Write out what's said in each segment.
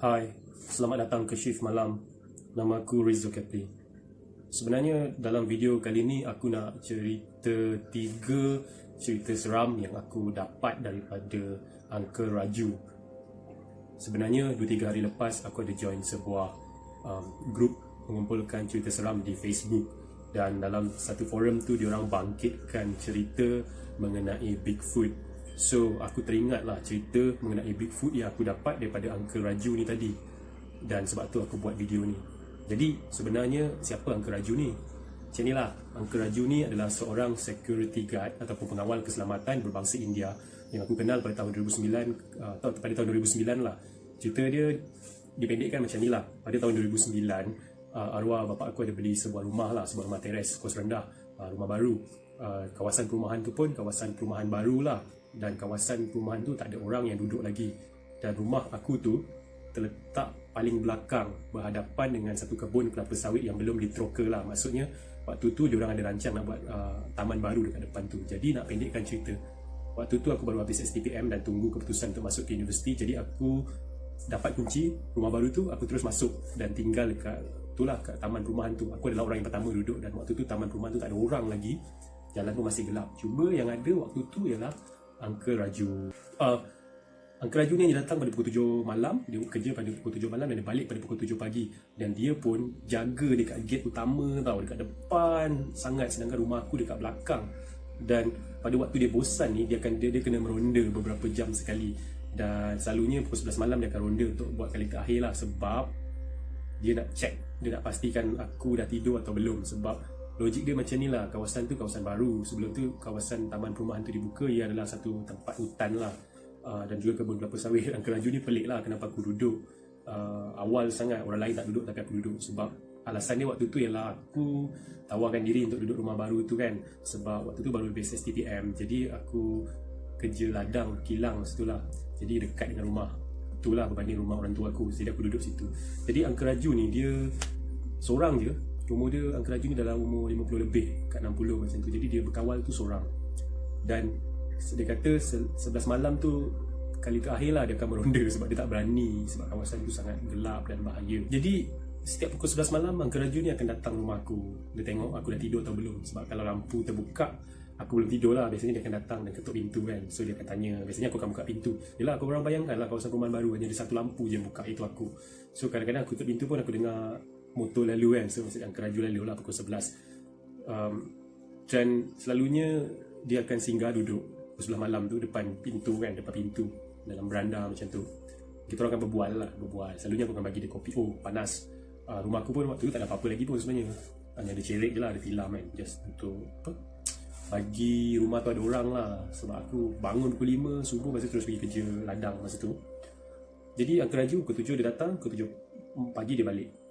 Hai, selamat datang ke Shift Malam. Nama aku Rizzo Kepli. Sebenarnya dalam video kali ni aku nak cerita 3 cerita seram yang aku dapat daripada Uncle Raju. Sebenarnya 2-3 hari lepas aku ada join sebuah grup mengumpulkan cerita seram di Facebook. Dan dalam satu forum tu diorang bangkitkan cerita mengenai Bigfoot. So aku teringatlah cerita mengenai Bigfoot yang aku dapat daripada Uncle Raju ni tadi. Dan sebab tu aku buat video ni. Jadi sebenarnya siapa Uncle Raju ni? Macam ni lah, Uncle Raju ni adalah seorang security guard ataupun pengawal keselamatan berbangsa India yang aku kenal pada tahun 2009 atau pada tahun 2009 lah. Cerita dia dipendekkan macam ni lah. Pada tahun 2009 arwah bapak aku ada beli sebuah rumah lah, sebuah rumah teres kos rendah, rumah baru. Kawasan perumahan tu pun kawasan perumahan baru lah. Dan kawasan perumahan tu tak ada orang yang duduk lagi. Dan rumah aku tu terletak paling belakang berhadapan dengan satu kebun kelapa sawit yang belum diteroka lah. Maksudnya waktu tu diorang ada rancang nak buat taman baru dekat depan tu. Jadi nak pendekkan cerita, waktu tu aku baru habis STPM dan tunggu keputusan untuk masuk ke universiti. Jadi aku dapat kunci rumah baru tu, aku terus masuk dan tinggal dekat itulah kat taman perumahan tu. Aku adalah orang yang pertama duduk dan waktu tu taman perumahan tu tak ada orang lagi. Jalan pun masih gelap. Cuma yang ada waktu tu ialah Uncle Raju. Uncle Raju ni datang pada pukul 7 malam. Dia kerja pada pukul 7 malam dan dia balik pada pukul 7 pagi. Dan dia pun jaga dekat gate utama tau, dekat depan sangat, sedangkan rumah aku dekat belakang. Dan pada waktu dia bosan ni, dia kena meronda beberapa jam sekali. Dan selalunya pukul 11 malam dia akan ronda untuk buat kali terakhir lah. Sebab dia nak check, dia nak pastikan aku dah tidur atau belum. Sebab logik dia macam ni lah, kawasan tu kawasan baru. Sebelum tu kawasan taman perumahan tu dibuka, ia adalah satu tempat hutan lah, dan juga kebun kelapa sawit. Uncle Raju ni pelik lah kenapa aku duduk awal sangat, orang lain tak duduk tapi aku duduk. Sebab alasan dia waktu tu ialah aku tawarkan diri untuk duduk rumah baru tu kan. Sebab waktu tu baru habis STPM, jadi aku kerja ladang kilang situ lah. Jadi dekat dengan rumah itulah berbanding rumah orang tua aku. Jadi aku duduk situ. Jadi Uncle Raju ni dia seorang je. Umur dia, Uncle Raju ni dalam umur 50 lebih, kat 60 macam tu. Jadi dia berkawal tu seorang. Dan dia kata 11 malam tu kali terakhir lah dia akan meronda sebab dia tak berani, sebab kawasan tu sangat gelap dan bahaya. Jadi setiap pukul 11 malam Uncle Raju ni akan datang rumah aku. Dia tengok aku dah tidur atau belum. Sebab kalau lampu terbuka, aku belum tidur lah. Biasanya dia akan datang dan ketuk pintu kan. So dia akan tanya, biasanya aku akan buka pintu. Yelah, aku orang bayangkan lah kawasan perumahan baru hanya ada satu lampu je yang buka, itu aku. So kadang-kadang aku ketuk pintu pun aku dengar motor lalu kan. So maksudnya Uncle Raju lalu lah pukul 11. Dan selalunya dia akan singgah duduk pukul 11 malam tu depan pintu kan, depan pintu dalam beranda macam tu. Kita orang akan berbual. Selalunya aku akan bagi dia kopi. Oh panas. Rumah aku pun waktu tu tak ada apa-apa lagi pun sebenarnya. Hanya ada cerik je lah, ada tilam kan. Just untuk bagi rumah tu ada orang lah. Sebab aku bangun pukul 5 subuh, lepas tu terus pergi kerja ladang masa tu. Jadi Uncle Raju pukul 7 dia datang, pukul 7 pagi dia balik.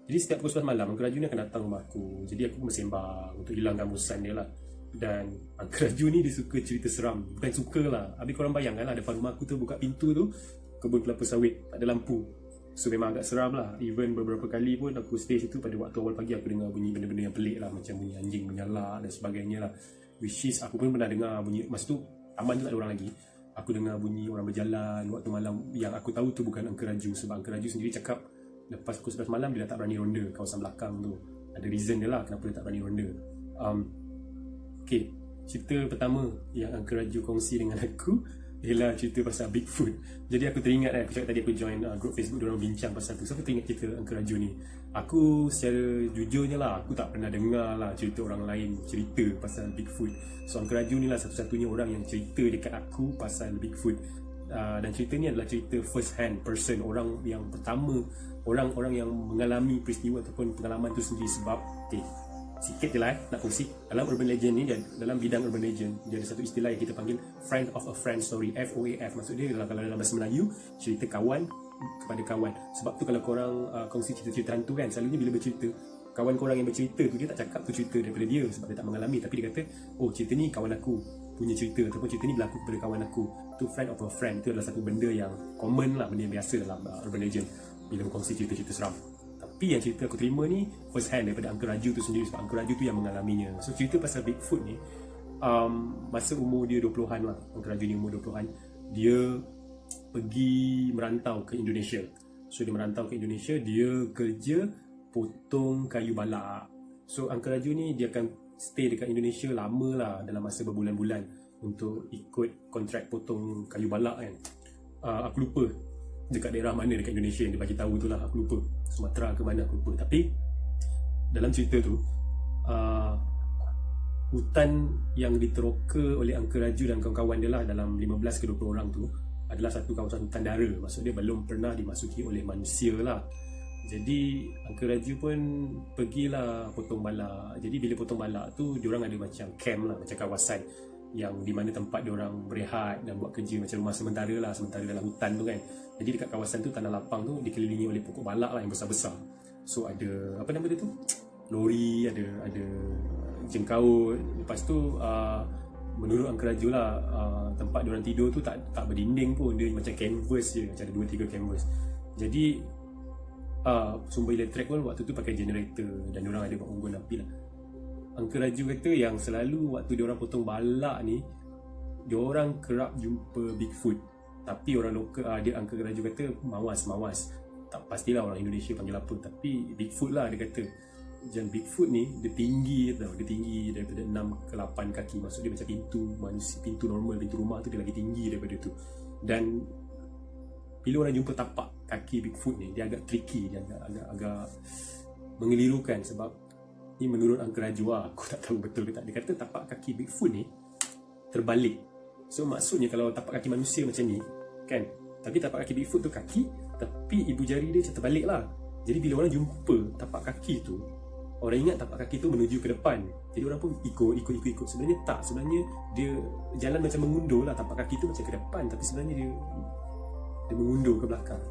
Jadi setiap pukul 11 malam Uncle Raju ni akan datang rumah aku. Jadi aku bersembang untuk hilangkan bosan dia lah. Dan Uncle Raju ni dia suka cerita seram. Bukan suka lah, habis korang bayangkan lah, depan rumah aku tu buka pintu tu kebun kelapa sawit, tak ada lampu. So memang agak seram lah. Even beberapa kali pun aku stay situ, pada waktu awal pagi aku dengar bunyi benda-benda yang pelik lah. Macam bunyi anjing menyala dan sebagainya lah. Which is aku pun pernah dengar bunyi, masa tu taman tu tak ada orang lagi. Aku dengar bunyi orang berjalan waktu malam. Yang aku tahu tu bukan Uncle Raju. Sebab Uncle Raju sendiri cakap lepas pukul 11 malam dia dah tak berani ronda kawasan belakang tu. Ada reason dia lah kenapa dia tak berani ronda. Okay, cerita pertama yang Uncle Raju kongsi dengan aku ialah cerita pasal Bigfoot. Jadi aku teringat aku cakap tadi aku join group Facebook, diorang bincang pasal tu. So aku teringat cerita Uncle Raju ni. Aku secara jujurnya lah, aku tak pernah dengar lah cerita orang lain cerita pasal Bigfoot. So Uncle Raju ni lah satu-satunya orang yang cerita dekat aku pasal Bigfoot. Dan cerita ni adalah cerita first hand person, orang yang pertama, orang yang mengalami peristiwa ataupun pengalaman tu sendiri. Sebab sikit je lah nak kongsi. Dalam urban legend ni, dalam bidang urban legend, dia ada satu istilah yang kita panggil friend of a friend story, FOAF. Maksud dia adalah kalau dalam bahasa Melayu, cerita kawan kepada kawan. Sebab tu kalau korang kongsi cerita-cerita hantu kan, selalunya bila bercerita, kawan korang yang bercerita tu dia tak cakap tu cerita daripada dia sebab dia tak mengalami, tapi dia kata, oh cerita ni kawan aku punya cerita, ataupun cerita ni berlaku kepada kawan aku. Tu friend of a friend, tu adalah satu benda yang common lah, benda yang biasa dalam urban legend bila berkongsi cerita-cerita seram. Tapi yang cerita aku terima ni first hand daripada Uncle Raju tu sendiri, sebab Uncle Raju tu yang mengalaminya. So cerita pasal Bigfoot ni, masa umur dia 20-an lah, Uncle Raju ni umur 20-an, dia pergi merantau ke Indonesia. So dia merantau ke Indonesia, dia kerja potong kayu balak. So Uncle Raju ni dia akan stay dekat Indonesia lama lah, dalam masa berbulan-bulan untuk ikut kontrak potong kayu balak kan. Aku lupa dekat daerah mana dekat Indonesia yang dia bagi tahu tu lah, aku lupa. Sumatera ke mana aku lupa. Tapi dalam cerita tu hutan yang diteroka oleh Uncle Raju dan kawan-kawan dia lah, dalam 15 ke 20 orang tu, adalah satu kawasan hutan dara. Maksud dia belum pernah dimasuki oleh manusia lah. Jadi Uncle Raju pun pergilah potong balak. Jadi bila potong balak tu, diorang ada macam camp lah, macam kawasan yang di mana tempat diorang berehat dan buat kerja macam rumah sementara lah, sementara dalam hutan tu kan. Jadi dekat kawasan tu, tanah lapang tu dikelilingi oleh pokok balak lah yang besar-besar. So ada, apa nama dia tu? Lori, ada jengkaut. Lepas tu menurut Uncle Raju lah, tempat diorang tidur tu tak berdinding pun, dia macam canvas je, macam ada 2-3 canvas. Jadi sumber elektrik pun waktu tu pakai generator, dan diorang ada buat unggun api lah. Uncle Raju kata yang selalu waktu diorang potong balak ni, diorang kerap jumpa Bigfoot. Tapi orang lokal, dia Uncle Raju kata mawas. Tak pastilah orang Indonesia panggil apa, tapi Bigfoot lah dia kata. Dan Bigfoot ni dia tinggi tau, dia tinggi daripada 6 ke 8 kaki. Maksud dia macam pintu manusia, pintu normal, pintu rumah tu dia lagi tinggi daripada tu. Dan bila orang jumpa tapak kaki Bigfoot ni, dia agak tricky, dia agak mengelirukan. Sebab ni menurut Uncle Raju lah, aku tak tahu betul ke tak, dia kata tapak kaki Bigfoot ni terbalik. So maksudnya kalau tapak kaki manusia macam ni kan, tapi tapak kaki Bigfoot tu kaki, tapi ibu jari dia macam terbalik lah. Jadi bila orang jumpa tapak kaki tu, orang ingat tapak kaki tu menuju ke depan. Jadi orang pun ikut. Sebenarnya tak, sebenarnya dia jalan macam mengundur lah. Tapak kaki tu macam ke depan, tapi sebenarnya dia mengundur ke belakang.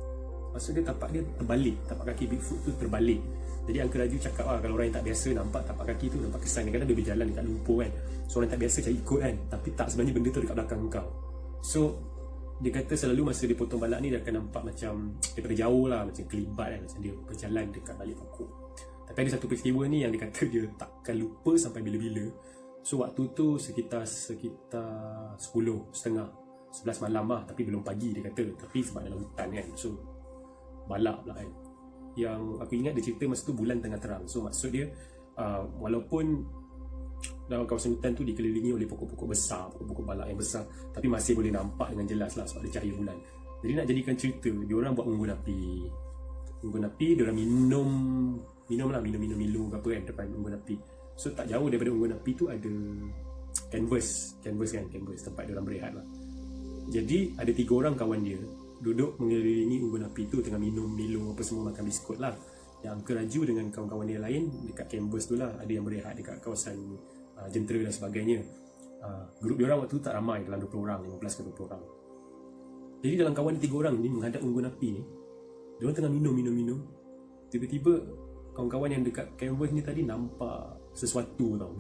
Maksud dia tapak dia terbalik, tapak kaki Bigfoot tu terbalik. Jadi Uncle Raju cakap lah, kalau orang yang tak biasa nampak tapak kaki tu, nampak kesan. Kadang-kadang dia berjalan dekat lumpur kan, so orang tak biasa macam ikut kan, tapi tak, sebenarnya benda tu dekat belakang kau. So dia kata selalu masa dia potong balak ni, dia akan nampak macam daripada jauh lah, macam kelibat kan, macam dia berjalan dekat balik pokok. Tapi ada satu peristiwa ni yang dia kata dia takkan lupa sampai bila-bila. So waktu tu sekitar 10:30, 11 malam lah, tapi belum pagi dia kata. Tapi sebab dalam hutan kan, so balak pula kan. Yang aku ingat dia cerita masa tu bulan tengah terang. So maksud dia walaupun dalam kawasan hutan tu dikelilingi oleh pokok-pokok besar, pokok-pokok balak yang besar, tapi masih boleh nampak dengan jelas lah sebab ada cahaya bulan. Jadi nak jadikan cerita, diorang buat unggun api, diorang minum Milo ke apa kan depan unggun api. So tak jauh daripada unggun api tu ada canvas tempat diorang berehat lah. Jadi ada 3 orang kawan dia duduk mengelilingi unggun api tu, tengah minum Milo apa semua, makan biskut lah. Yang Uncle Raju dengan kawan-kawan dia lain dekat canvas tu lah, ada yang berehat dekat kawasan jentera dan sebagainya. Grup diorang waktu tu tak ramai, dalam 20 orang, 15 ke 20 orang. Jadi dalam kawan 3 orang ni menghadap unggun api ni, diorang tengah minum. Tiba-tiba kawan-kawan yang dekat canvas ni tadi nampak sesuatu tau,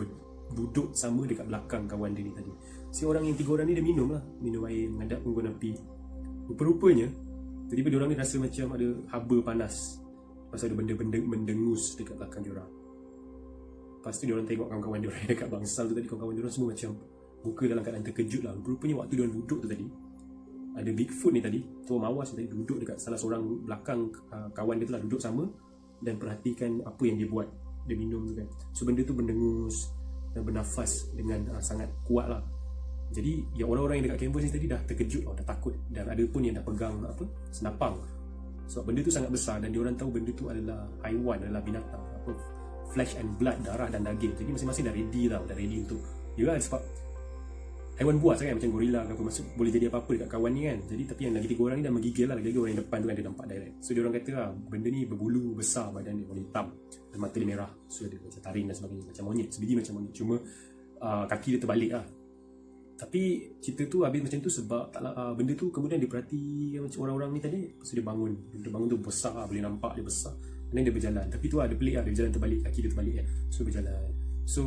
duduk sama dekat belakang kawan dia ni tadi. Si orang yang 3 orang ni dia minum air menghadap unggun api. Rupa-rupanya tiba-tiba diorang ni rasa macam ada haba panas, pasal ada benda-benda mendengus dekat belakang diorang. Lepas tu diorang tengok kawan-kawan diorang dekat bangsal tu tadi, kawan-kawan diorang semua macam muka dalam keadaan terkejut lah. Rupanya waktu diorang duduk tu tadi, ada Bigfoot ni tadi, tua mawas tadi duduk dekat salah seorang belakang kawan dia tu lah, duduk sama dan perhatikan apa yang dia buat. Dia minum tu kan, so benda tu mendengus dan bernafas dengan sangat kuat lah. Jadi yang orang-orang yang dekat canvas ni tadi dah terkejut dah takut, dan ada pun yang dah pegang senapang. Sebab benda tu sangat besar dan diorang tahu benda tu adalah haiwan, adalah binatang, flesh and blood, darah dan daging. Jadi masing-masing dah ready untuk dia kan, sebab haiwan buas kan, macam gorila ke apa, maksud boleh jadi apa-apa dekat kawan ni kan. Jadi tapi yang lagi 3 orang ni dah menggigil lah, lagi orang yang depan tu kan dia nampak direct. So diorang kata benda ni berbulu besar, badan dia warna hitam dan mata dia merah, so dia macam taring dan sebagainya, macam monyet, sebiji macam monyet, cuma kaki dia terbalik lah. Tapi cerita tu habis macam tu sebab benda tu kemudian diperhati macam orang-orang ni tadi. Lepas tu dia bangun tu besar, boleh nampak dia besar, dan dia berjalan. Tapi tu dia pelik dia berjalan terbalik, kaki dia terbalik kan. So berjalan. So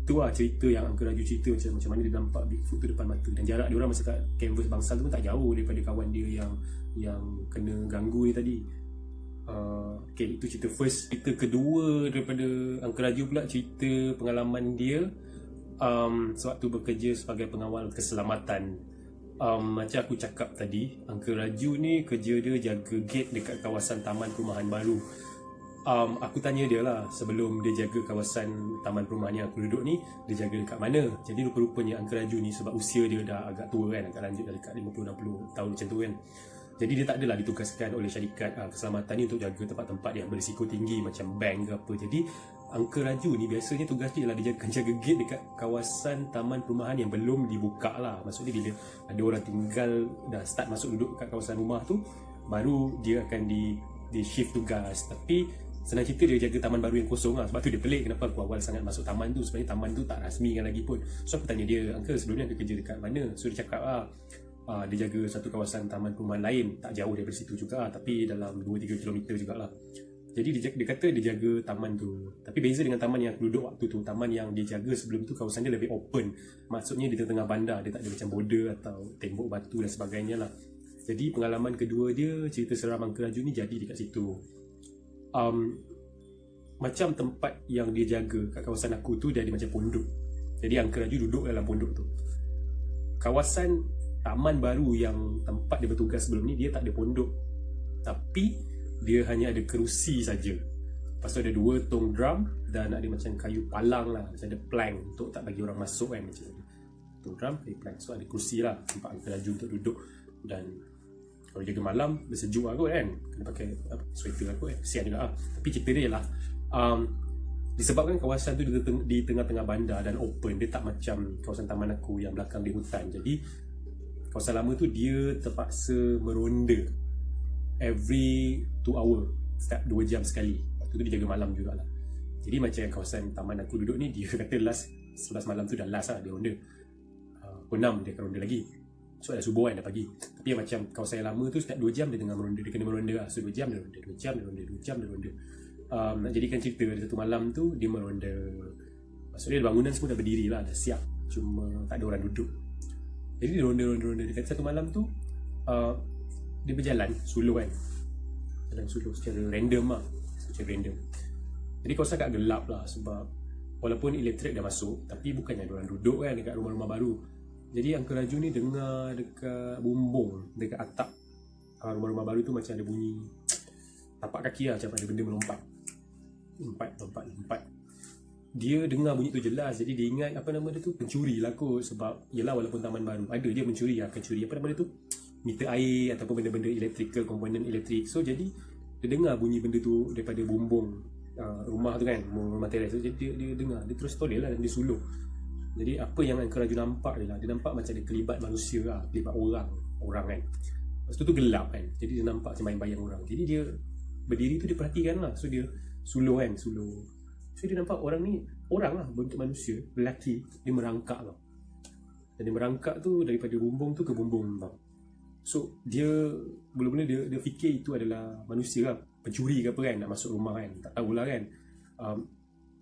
tu cerita yang Uncle Raju cerita macam mana dia nampak Bigfoot tu depan mata. Dan jarak dia orang masa kat canvas bangsal tu pun tak jauh daripada kawan dia yang kena ganggu ni tadi. Okay, itu cerita first. Cerita kedua daripada Uncle Raju pula, cerita pengalaman dia sewaktu bekerja sebagai pengawal keselamatan Macam aku cakap tadi, Uncle Raju ni kerja dia jaga gate dekat kawasan taman perumahan baru. Aku tanya dia lah, sebelum dia jaga kawasan taman perumahan yang aku duduk ni, dia jaga dekat mana. Jadi rupa-rupanya Uncle Raju ni, sebab usia dia dah agak tua kan, agak lanjut dah dekat 50-60 tahun macam tu kan. Jadi dia tak adalah ditugaskan oleh syarikat keselamatan ni untuk jaga tempat-tempat yang berisiko tinggi macam bank ke apa. Jadi Uncle Raju ni biasanya tugas dia lah, dia jaga gate dekat kawasan taman perumahan yang belum dibuka lah. Maksudnya bila ada orang tinggal dah start masuk duduk kat kawasan rumah tu, baru dia akan di shift tugas. Tapi senang cerita dia jaga taman baru yang kosong lah. Sebab tu dia pelik kenapa aku awal sangat masuk taman tu. Sebenarnya taman tu tak rasmikan lagi pun. So aku tanya dia, Uncle sebelum ni ada kerja dekat mana? So dia cakap dia jaga satu kawasan taman perumahan lain, tak jauh daripada situ juga, tapi dalam 2-3 km jugalah. Jadi dia kata dia jaga taman tu. Tapi beza dengan taman yang aku duduk waktu tu, taman yang dia jaga sebelum tu kawasan dia lebih open. Maksudnya di tengah-tengah bandar, dia tak ada macam border atau tembok batu dan sebagainya lah. Jadi pengalaman kedua dia, cerita seram Uncle Raju ni jadi dekat situ. Macam tempat yang dia jaga kat kawasan aku tu, dia ada macam pondok. Jadi Uncle Raju duduk dalam pondok tu. Kawasan taman baru yang tempat dia bertugas sebelum ni, dia tak ada pondok, tapi dia hanya ada kerusi saja. Lepas tu ada 2 tong drum dan ada macam kayu palang lah, macam ada plank untuk tak bagi orang masuk kan, macam tu. Tong drum, kayu plank. So ada kerusi lah tempat Uncle Raju untuk duduk. Dan kalau jaga malam, bersejuk lah kot kan, kena pakai sweater lah kot kan, kesian juga lah. Tapi cerita dia lah, disebabkan kawasan tu di tengah-tengah bandar dan open, dia tak macam kawasan taman aku yang belakang di hutan. Jadi kawasan lama tu dia terpaksa meronda every 2 hour, setiap 2 jam sekali. Waktu tu dia jaga malam jugalah. Jadi macam kawasan taman aku duduk ni, dia kata last 11 malam tu dah last lah dia ronda. Pukul 6 dia akan ronda lagi. So dah subuh kan, dah pagi. Tapi macam kawasan yang lama tu setiap 2 jam dia tengah meronda, dia kena meronda lah. So 2 jam dia ronda, 2 jam dia ronda, 2 jam dia ronda. Nak jadikan cerita, ada satu malam tu dia meronda. Maksudnya bangunan semua dah berdiri lah, dah siap, cuma tak ada orang duduk. Jadi dia ronda. Dekat satu malam tu dia berjalan solo kan, jalan solo secara random lah, Jadi kawasan agak gelap lah, sebab walaupun elektrik dah masuk, tapi bukannya ada orang duduk kan dekat rumah-rumah baru. Jadi Uncle Raju ni dengar dekat bumbung, dekat atap rumah-rumah baru tu macam ada bunyi tapak kaki lah, macam ada benda melompat. Lompat. Dia dengar bunyi tu jelas, jadi dia ingat apa nama dia tu, pencuri lah kot. Sebab yelah, walaupun taman baru ada, dia mencuri akan curi apa nama dia tu, meter air ataupun benda-benda electrical, komponen elektrik. So jadi dia dengar bunyi benda tu daripada bumbung rumah tu kan, rumah teres. So jadi dia dengar, dia terus toleh lah dan dia suluh. Jadi apa yang Uncle Raju nampak dia nampak macam ada kelibat manusia lah, kelibat orang kan. Lepas tu gelap kan, jadi dia nampak macam bayang-bayang orang. Jadi dia berdiri tu, dia perhatikan lah. So dia suluh. So dia nampak orang ni, orang lah, bentuk manusia, lelaki. Dia merangkak tau. Dan dia merangkak tu daripada bumbung tu ke bumbung tau. So dia mula-mula dia fikir itu adalah manusia lah, pencuri ke apa kan, nak masuk rumah kan, tak tahulah kan.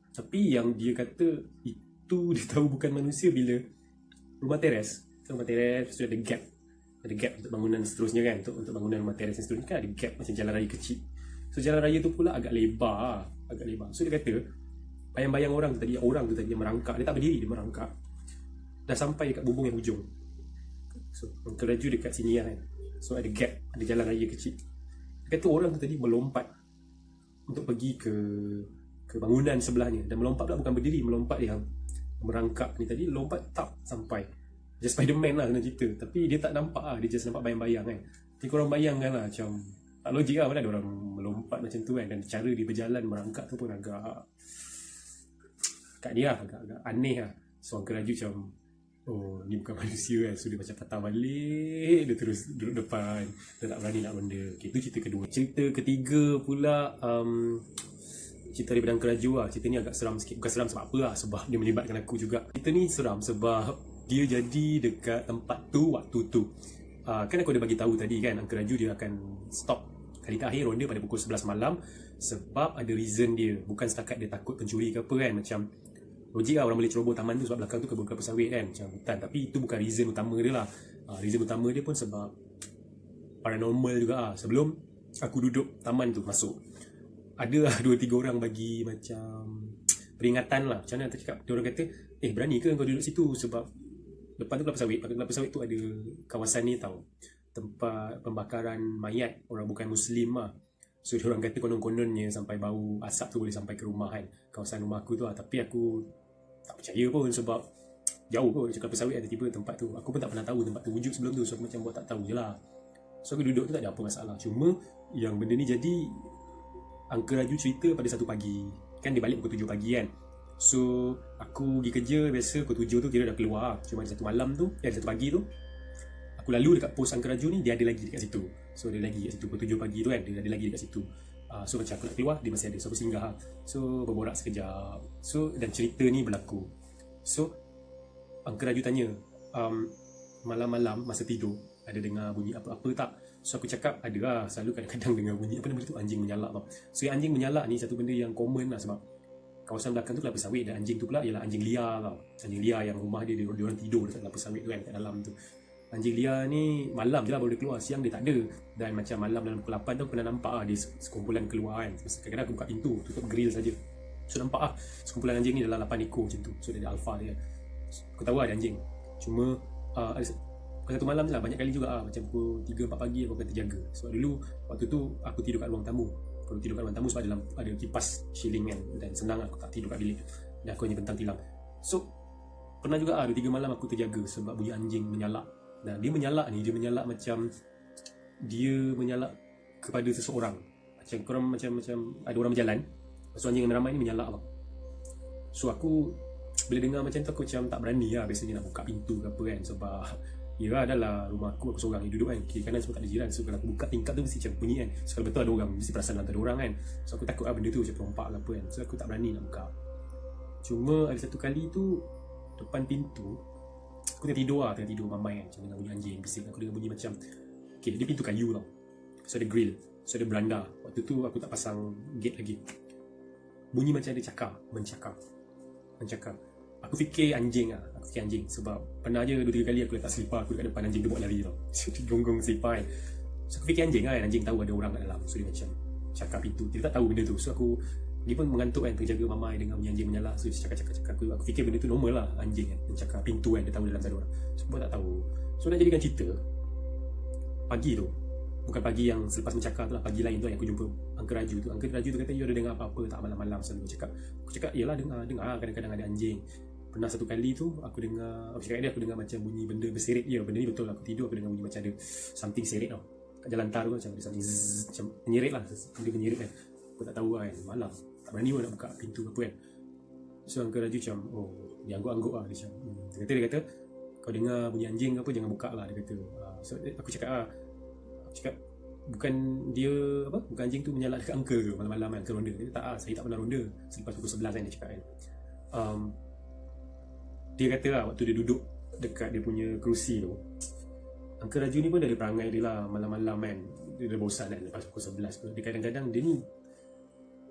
Tapi yang dia kata itu dia tahu bukan manusia bila rumah teres tu ada gap untuk bangunan seterusnya kan, untuk bangunan rumah teres yang seterusnya kan ada gap macam jalan raya kecil. So jalan raya tu pula agak lebar. So dia kata bayang-bayang orang tu tadi yang merangkak, dia tak berdiri, dia merangkak dah sampai dekat bumbung yang hujung. So Uncle Raju dekat sini lah kan. So ada gap, ada jalan raya kecil. Dia kata orang tu tadi melompat untuk pergi ke bangunan sebelahnya. Dan melompat pula bukan berdiri, melompat yang merangkak ni tadi, lompat tak sampai. Just Spiderman lah kena cerita. Tapi dia tak nampak lah, dia just nampak bayang-bayang kan. Jadi korang bayangkan lah, macam tak logik lah, mana ada orang melompat macam tu kan. Dan cara dia berjalan merangkak tu pun agak aneh lah. So Uncle Raju macam, oh ni bukan manusia kan. So dia macam patah balik, dia terus duduk depan, dia tak berani nak ronda. Okay, itu cerita kedua. Cerita ketiga pula, cerita daripada Uncle Raju lah. Cerita ni agak seram sikit. Bukan seram sebab apa lah, sebab dia melibatkan aku juga. Cerita ni seram sebab dia jadi dekat tempat tu waktu tu. Kan aku ada bagi tahu tadi kan, Uncle Raju dia akan stop kali terakhir ronda pada pukul 11 malam sebab ada reason dia. Bukan setakat dia takut pencuri ke apa kan. Macam logik lah orang boleh ceroboh taman tu sebab belakang tu kebun kelapa sawit kan, macam hutan. Tapi itu bukan reason utama dia lah. Reason utama dia pun sebab paranormal juga lah. Sebelum aku duduk taman tu masuk, ada lah 2-3 orang bagi macam peringatan lah. Macam mana nak cakap, dia orang kata, berani ke kau duduk situ sebab depan tu kelapa sawit. Pada kelapa sawit tu ada kawasan ni tau, tempat pembakaran mayat orang bukan Muslim lah. So diorang kata konon-kononnya sampai bau asap tu boleh sampai ke rumah kan, kawasan rumah aku tu lah. Tapi aku tak percaya pun sebab jauh pun kelapa sawit ada tiba tempat tu. Aku pun tak pernah tahu tempat tu wujud sebelum tu, so aku macam buat tak tahu je lah. So aku duduk tu tak ada apa masalah. Cuma yang benda ni jadi, Uncle Raju cerita pada satu pagi, kan dia balik pukul 7 pagi kan. So aku pergi kerja biasa pukul 7 tu kira dah keluar. Cuma satu malam tu, satu pagi tu aku lalu dekat pos Uncle Raju ni, dia ada lagi dekat situ. So dia lagi kat situ pukul 7 pagi tu kan, dia ada lagi dekat situ. So macam aku nak keluar, dia masih ada. So aku singgah. So berborak sekejap. So dan cerita ni berlaku. So Uncle Raju tanya, malam-malam masa tidur ada dengar bunyi apa-apa tak? So aku cakap ada lah, selalu kadang-kadang dengar bunyi apa nama tu, anjing menyalak tau. So yang anjing menyalak ni satu benda yang common lah, sebab kawasan belakang tu kelapa sawit, dan anjing tu pula ialah anjing liar tau. Anjing liar yang rumah dia orang tidur dekat kelapa sawit tu kan, kat dalam tu. Anjing liar ni malam je lah baru dia keluar, siang dia tak ada. Dan macam malam dalam pukul 8 tu pernah nampak lah dia sekumpulan keluar kan. Kadang-kadang aku buka pintu, tutup grill saja. So nampak lah sekumpulan anjing ni dalam 8 ekor macam tu. So dia ada alpha dia. Aku tahu ada anjing. Cuma satu malam je lah, banyak kali juga macam pukul 3-4 pagi aku akan terjaga. Sebab dulu waktu tu aku tidur kat ruang tamu. Aku tidur kat ruang tamu sebab ada kipas shieling kan, dan senang aku tak tidur kat bilik. Dan aku hanya bentang tilam. So pernah juga ada 3 malam aku terjaga sebab bunyi anjing menyalak. Dan dia menyalak ni, dia menyalak macam dia menyalak kepada seseorang. Macam korang macam ada orang berjalan, so anjing yang ramai ni menyalak tau. So aku bila dengar macam tu aku macam tak berani lah biasanya nak buka pintu ke apa kan, sebab ya adalah rumah aku seorang yang duduk kan, kiri kanan semua tak ada jiran. So kalau aku buka tingkap tu mesti macam bunyi kan. So kalau betul ada orang, mesti perasan dalam tak ada orang kan. So aku takut lah benda tu macam perompak ke apa kan. So aku tak berani nak buka. Cuma ada satu kali tu depan pintu aku tengah tidur mamai kan, macam dengar bunyi anjing bising. Aku dengar bunyi macam, okay, dia pintu kayu tau. So ada grill, so ada beranda. Waktu tu aku tak pasang gate lagi. Bunyi macam ada mencakar. Aku fikir anjing lah. Aku fikir anjing sebab pernah je 2-3 kali aku letak selipar aku dekat depan, anjing dia buat lari tau. So dia gonggong selipar kan. So aku fikir anjing lah kan, anjing tahu ada orang kat dalam. So dia macam cakap pintu, dia tak tahu benda tu. So dia pun mengantuk kan, terjaga mamai dengan bunyi anjing menyala. So dia cakap aku fikir benda tu normal lah, anjing kan mencakar pintu kan, dia tahu dalam tak ada orang. So aku tak tahu. So nak jadikan cerita, pagi tu, bukan pagi yang selepas mencakar tu lah, pagi lain tu yang aku jumpa Uncle Raju tu. Uncle Raju tu kata, you ada dengar apa-apa tak malam-malam selalu? Aku cakap yelah dengar kadang-kadang ada anjing. Pernah satu kali tu aku cakap dia, aku dengar macam bunyi benda berserit. Ya benda ni betul lah, aku tidur aku dengar bunyi macam ada something serit tau kat jalan tar tu, macam ada something zzz, macam menyerit lah, benda menyerit kan. Aku tak tahu kan, malam tak berani pun nak buka pintu apa kan. So Uncle Raju macam, oh dia angguk-angguk lah. Dia kata kau dengar bunyi anjing ke apa jangan buka lah, dia kata. So aku cakap bukan dia bukan anjing tu menyalak dekat uncle ke malam-malam kan ke ronda. Dia tak saya tak pernah ronda selepas pukul 11 kan, dia cakap kan. Dia kata lah waktu dia duduk dekat dia punya kerusi tu, Uncle Raju ni pun ada perangai dia lah malam-malam kan. Dia dah bosan kan lepas pukul 11 tu. Dia kadang-kadang dia ni,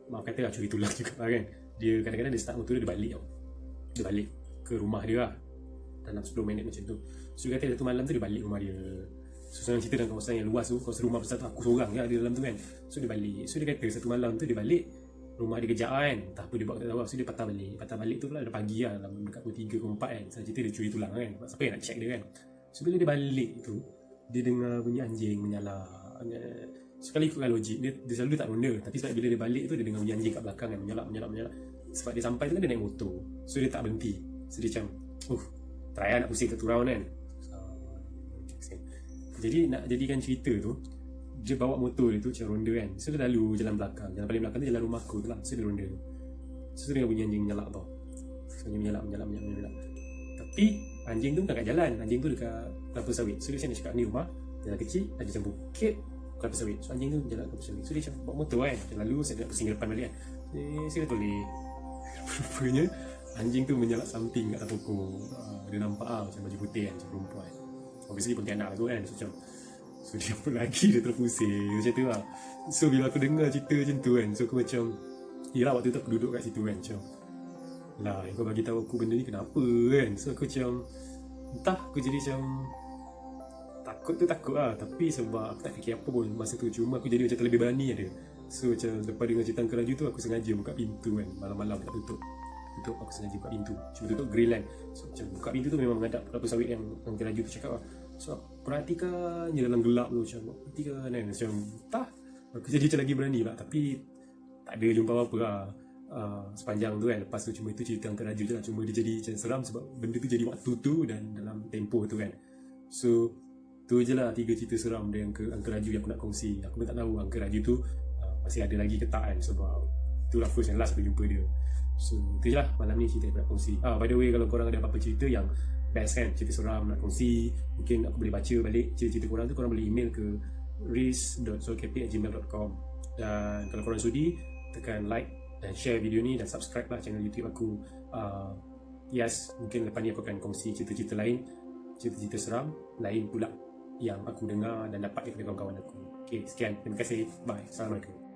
maaf kata lah, curi tulang juga kan. Dia kadang-kadang dia start motor dia balik tau. Dia balik ke rumah dia lah dalam 10 minit macam tu. So dia kata satu malam tu dia balik rumah dia. So senang cerita dalam kawasan yang luas tu, kawasan rumah besar tu, aku seorang je di dalam tu kan. So dia balik. So dia kata satu malam tu dia balik, rumah dia kejap kan, entah apa dia buat tak tahu. So dia patah balik tu pula ada pagi lah, dalam dekat pukul 3 ke 4 kan. Saya cerita dia curi tulang kan, siapa yang nak check dia kan. So bila dia balik tu, dia dengar bunyi anjing menyala. Sekali ikutkan logik, dia selalu tak ronda. Tapi sebab bila dia balik tu, dia dengar bunyi anjing kat belakang kan, menyalak. Sebab dia sampai tu kan dia naik motor, so dia tak berhenti. So dia macam, try lah nak pusing satu round kan. Jadi nak jadikan cerita tu, dia bawa motor dia tu macam ronda kan. So dia lalu jalan belakang, jalan paling belakang tu jalan rumah aku tu lah. So dia ronda. So dia dengar bunyi anjing menyalak tau. So dia menyalak. Tapi anjing tu bukan kat jalan, anjing tu dekat kelapa sawit. So dia macam cakap ni rumah, jalan kecil, ada macam bukit, kelapa sawit. So anjing tu jalan kelapa sawit. So dia macam bawa motor kan, dia lalu, saya nak pusing ke depan balik kan. Saya kata boleh. Rupanya anjing tu menyalak something kat pokok. Dia nampak macam baju putih kan, macam perempuan. Obviously Pontianak tu kan. So dia pun lagi dia terpusing macam tu lah. So bila aku dengar cerita macam tu kan, so aku macam, yelah waktu tu aku duduk kat situ kan, macam lah kau bagi tahu aku benda ni kenapa kan. So aku macam, entah aku jadi macam takut lah. Tapi sebab aku tak fikir apa pun masa tu, cuma aku jadi macam terlebih berani ada. So macam lepas dengar cerita Uncle Raju tu, aku sengaja buka pintu kan malam-malam tak tutup. tutup, aku sengaja buka pintu. Cuma tutup Greenland. So macam buka pintu tu memang menghadap kelapa sawit yang Uncle Raju tu cakap lah. So perhatikan je dalam gelap tu, macam perhatikan kan, macam tak, aku jadi macam lagi berani lah. Tapi tak ada jumpa apa-apa lah sepanjang tu kan. Lepas tu cuma itu cerita Uncle Raju je lah. Cuma dia jadi macam seram sebab benda tu jadi waktu tu dan dalam tempoh tu kan. So tu je lah 3 cerita seram dari Uncle Raju yang aku nak kongsi. Aku pun tak tahu Uncle Raju tu masih ada lagi ke tak kan, sebab itulah first and last aku jumpa dia. So itu je lah malam ni cerita aku nak kongsi. By the way, kalau korang ada apa-apa cerita yang best kan, cerita seram nak kongsi, mungkin aku boleh baca balik cerita-cerita korang tu, korang boleh email ke riz.solcafe@gmail.com. Dan kalau korang sudi, tekan like dan share video ni dan subscribe lah channel YouTube aku. Yes, mungkin lepas ni aku akan kongsi cerita-cerita lain, cerita-cerita seram lain pula yang aku dengar dan dapat daripada kawan-kawan aku. Okay, sekian. Terima kasih. Bye. Assalamualaikum.